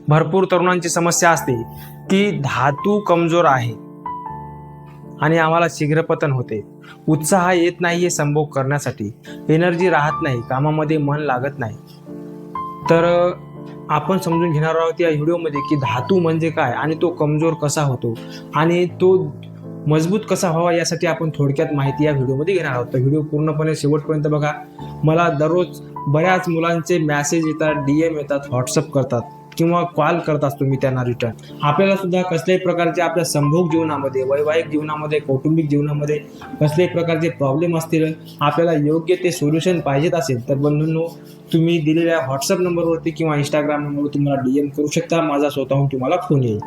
भरपूर तरुणांची समस्या असते की धातू कमजोर आहे आणि आम्हाला शीघ्रपतन होते, उत्साह येत नाही हे संभोग करण्यासाठी, एनर्जी राहत नाही, कामामध्ये मन लागत नाही. तर आपण समजून घेणार आहोत या व्हिडिओमध्ये की धातू म्हणजे काय आणि तो कमजोर कसा होतो आणि तो मजबूत कसा व्हावा यासाठी आपण थोडक्यात माहिती या व्हिडिओमध्ये घेणार आहोत. तर व्हिडिओ पूर्णपणे शेवटपर्यंत बघा. मला दररोज बऱ्याच मुलांचे मेसेज येतात, DM येतात, व्हॉट्सअप करतात किंवा कॉल करत असतो मी त्यांना रिटर्न. आपल्याला सुद्धा कसल्याही प्रकारचे आपल्या संभोग जीवनामध्ये, वैवाहिक जीवनामध्ये, कौटुंबिक जीवनामध्ये कसल्याही प्रकारचे प्रॉब्लेम असतील, आपल्याला योग्य ते सोल्युशन पाहिजेत असेल तर बंधूंनो, तुम्ही दिलेल्या व्हॉट्सअप नंबरवरती किंवा इंस्टाग्राम नंबरवर तुम्हाला DM करू शकता. माझा स्वतःहून तुम्हाला फोन येईल.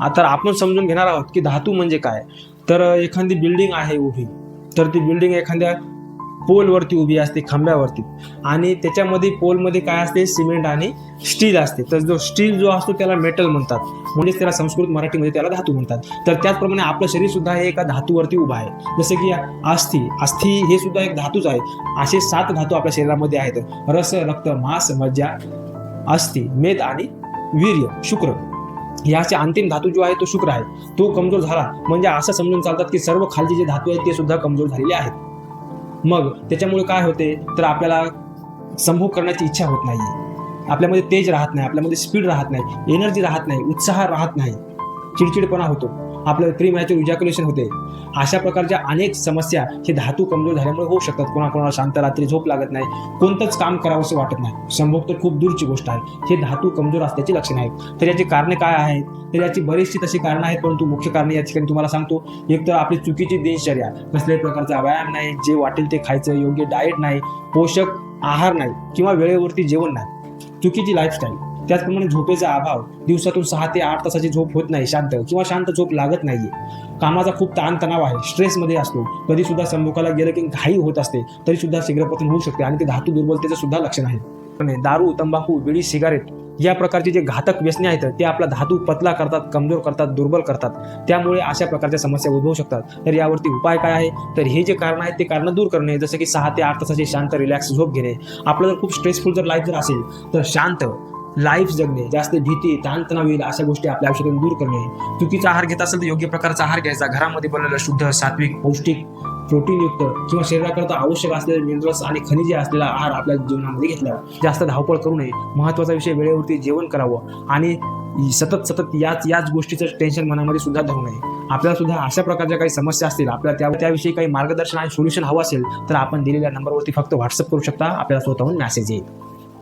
आता आपण समजून घेणार आहोत की धातू म्हणजे काय. तर एखादी बिल्डिंग आहे उभी, तर ती बिल्डिंग एखाद्या पोलवरती उभी असते, खांब्यावरती, आणि त्याच्यामध्ये पोलमध्ये काय असते, सिमेंट आणि स्टील असते. तर जो स्टील जो असतो त्याला मेटल म्हणतात, म्हणजेच त्याला संस्कृत मराठीमध्ये त्याला धातू म्हणतात. तर त्याचप्रमाणे आपलं शरीर सुद्धा हे एका धातूवरती उभं आहे. जसं की अस्थि हे सुद्धा एक धातूच आहे. असे 7 धातू आपल्या शरीरामध्ये आहेत: रस, रक्त, मांस, मज्जा, अस्थि, मेद आणि वीर्य, शुक्र. याचे अंतिम धातू जो आहे तो शुक्र आहे. तो कमजोर झाला म्हणजे असं समजून चालतात की सर्व खालचे जे धातू आहेत ते सुद्धा कमजोर झालेले आहेत. मग त्याच्यामुळे काय होते, तर आपल्याला संभोग करण्याची इच्छा होत नाही, आपल्यामध्ये तेज राहत नाही, आपल्यामध्ये स्पीड राहत नाही, एनर्जी राहत नाही, उत्साह राहत नाही, चिडचिडपणा होतो, आपल्याला प्रीमॅच्युअर इजॅक्युलेशन होते. अशा प्रकारच्या अनेक समस्या हे धातू कमजोर झाल्यामुळे होऊ शकतात. कोणाकोणाला शांत रात्री झोप लागत नाही, कोणतंच काम करावं असं वाटत नाही, संभोग तर खूप दूरची गोष्ट आहे. हे धातू कमजोर असल्याची लक्षणे आहेत. तर याची कारणे काय आहेत, तर याची बरीचशी तशी कारणं आहेत, परंतु मुख्य कारणे या ठिकाणी तुम्हाला सांगतो. एक तर आपली चुकीची दिनचर्या, कसल्याही प्रकारचा व्यायाम नाही, जे वाटेल ते खायचं, योग्य डाएट नाही, पोषक आहार नाही किंवा वेळेवरती जेवण नाही, चुकीची लाईफस्टाईल. त्याचप्रमाणे झोपेचा अभाव, दिवसातून 6 ते 8 तासाची झोप होत नाही शांत, किंवा शांत झोप लागत नाहीये, कामाचा खूप ताणतणाव आहे, स्ट्रेसमध्ये असतो, कधी सुद्धा संभोगाला गेलं की घाई होत असते, तरी सुद्धा शीघ्रपतन होऊ शकते आणि ते धातू दुर्बलतेचं सुद्धा लक्षण आहे. दारू, तंबाखू, बिडी, सिगारेट या प्रकारचे जे घातक व्यसने आहेत ते आपला धातू पतला करतात, कमजोर करतात, दुर्बल करतात. त्यामुळे अशा प्रकारच्या समस्या उद्भवू शकतात. तर यावरती उपाय काय आहे, तर हे जे कारण आहेत ते कारण दूर करणे, जसं की 6 ते 8 तासाची शांत रिलॅक्स झोप घेणे. आपलं जर खूप स्ट्रेसफुल जर लाईफ जर असेल तर शांत लाईफ जगणे, जास्त भीती, ताणतणाव येईल अशा गोष्टी आपल्या आयुष्यातून दूर करणे. चुकीचा आहार घेत असेल तर योग्य प्रकारचा आहार घ्यायचा, घरामध्ये बनवलेला शुद्ध, सात्विक, पौष्टिक, प्रोटीनयुक्त किंवा शरीराकरता आवश्यक असलेले मिनरल्स आणि खनिजे असलेला आहार आपल्या जीवनामध्ये घेतला. जास्त धावपळ करू नये, महत्त्वाचा विषय वेळेवरती जेवण करावं आणि सतत याच गोष्टीचं टेन्शन मनामध्ये सुद्धा धरू नये. आपल्याला सुद्धा अशा प्रकारच्या काही समस्या असतील, आपल्याला त्याविषयी काही मार्गदर्शन आणि सोल्युशन हवं असेल तर आपण दिलेल्या नंबरवरती फक्त व्हॉट्सअप करू शकता, आपल्याला स्वतःहून मेसेज येईल.